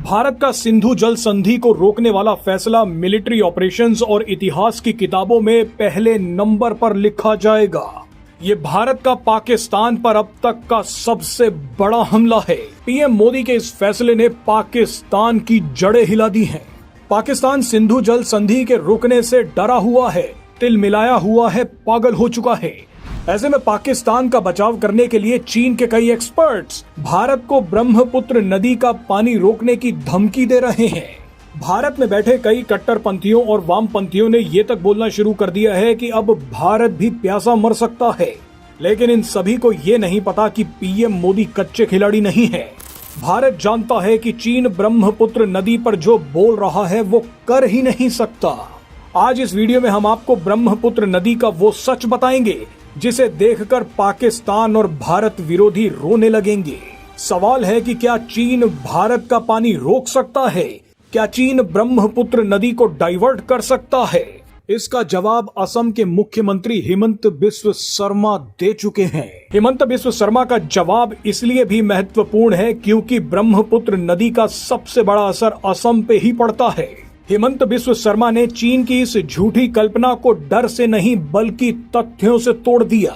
भारत का सिंधु जल संधि को रोकने वाला फैसला मिलिट्री ऑपरेशंस और इतिहास की किताबों में पहले नंबर पर लिखा जाएगा। ये भारत का पाकिस्तान पर अब तक का सबसे बड़ा हमला है। पीएम मोदी के इस फैसले ने पाकिस्तान की जड़ें हिला दी हैं। पाकिस्तान सिंधु जल संधि के रुकने से डरा हुआ है, तिलमिलाया हुआ है, पागल हो चुका है। ऐसे में पाकिस्तान का बचाव करने के लिए चीन के कई एक्सपर्ट्स भारत को ब्रह्मपुत्र नदी का पानी रोकने की धमकी दे रहे हैं। भारत में बैठे कई कट्टरपंथियों और वामपंथियों ने ये तक बोलना शुरू कर दिया है कि अब भारत भी प्यासा मर सकता है। लेकिन इन सभी को ये नहीं पता कि पीएम मोदी कच्चे खिलाड़ी नहीं है। भारत जानता है कि चीन ब्रह्मपुत्र नदी पर जो बोल रहा है वो कर ही नहीं सकता। आज इस वीडियो में हम आपको ब्रह्मपुत्र नदी का वो सच बताएंगे जिसे देखकर पाकिस्तान और भारत विरोधी रोने लगेंगे। सवाल है कि क्या चीन भारत का पानी रोक सकता है? क्या चीन ब्रह्मपुत्र नदी को डाइवर्ट कर सकता है? इसका जवाब असम के मुख्यमंत्री हिमंत बिस्व शर्मा दे चुके हैं। हिमंत बिस्व शर्मा का जवाब इसलिए भी महत्वपूर्ण है क्योंकि ब्रह्मपुत्र नदी का सबसे बड़ा असर असम पे ही पड़ता है। हिमंत बिस्व शर्मा ने चीन की इस झूठी कल्पना को डर से नहीं बल्कि तथ्यों से तोड़ दिया।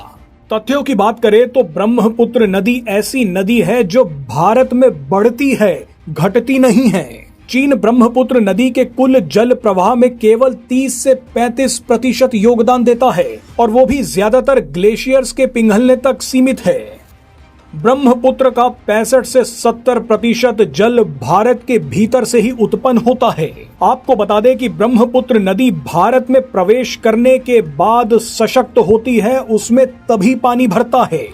तथ्यों की बात करें तो ब्रह्मपुत्र नदी ऐसी नदी है जो भारत में बढ़ती है, घटती नहीं है। चीन ब्रह्मपुत्र नदी के कुल जल प्रवाह में केवल 30 से 35% योगदान देता है और वो भी ज्यादातर ग्लेशियर्स के पिघलने तक सीमित है। ब्रह्मपुत्र का 65 से 70% जल भारत के भीतर से ही उत्पन्न होता है। आपको बता दें कि ब्रह्मपुत्र नदी भारत में प्रवेश करने के बाद सशक्त होती है, उसमें तभी पानी भरता है।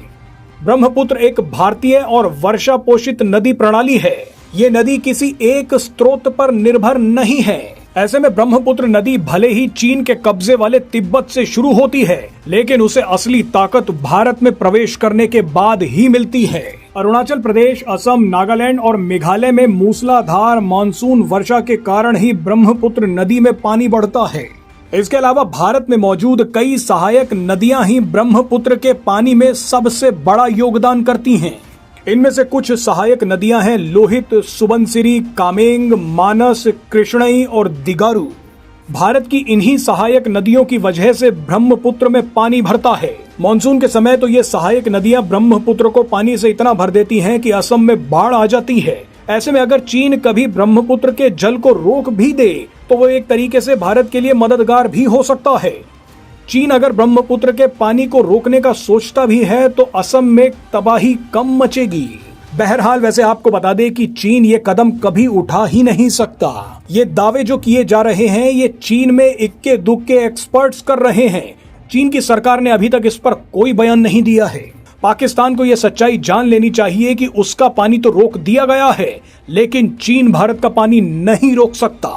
ब्रह्मपुत्र एक भारतीय और वर्षा पोषित नदी प्रणाली है। ये नदी किसी एक स्रोत पर निर्भर नहीं है। ऐसे में ब्रह्मपुत्र नदी भले ही चीन के कब्जे वाले तिब्बत से शुरू होती है, लेकिन उसे असली ताकत भारत में प्रवेश करने के बाद ही मिलती है। अरुणाचल प्रदेश, असम, नागालैंड और मेघालय में मूसलाधार मानसून वर्षा के कारण ही ब्रह्मपुत्र नदी में पानी बढ़ता है। इसके अलावा भारत में मौजूद कई सहायक नदियां ही ब्रह्मपुत्र के पानी में सबसे बड़ा योगदान करती हैं। इनमें से कुछ सहायक नदियां हैं लोहित, सुबनसिरी, कामेंग, मानस, कृष्णई और दिगारू। भारत की इन्हीं सहायक नदियों की वजह से ब्रह्मपुत्र में पानी भरता है। मानसून के समय तो ये सहायक नदियां ब्रह्मपुत्र को पानी से इतना भर देती हैं कि असम में बाढ़ आ जाती है। ऐसे में अगर चीन कभी ब्रह्मपुत्र के जल को रोक भी दे तो वो एक तरीके से भारत के लिए मददगार भी हो सकता है। चीन अगर ब्रह्मपुत्र के पानी को रोकने का सोचता भी है तो असम में तबाही कम मचेगी। बहरहाल वैसे आपको बता दें कि चीन ये कदम कभी उठा ही नहीं सकता। ये दावे जो किए जा रहे हैं ये चीन में इक्के दुक्के एक्सपर्ट्स कर रहे हैं। चीन की सरकार ने अभी तक इस पर कोई बयान नहीं दिया है। पाकिस्तान को यह सच्चाई जान लेनी चाहिए कि उसका पानी तो रोक दिया गया है, लेकिन चीन भारत का पानी नहीं रोक सकता।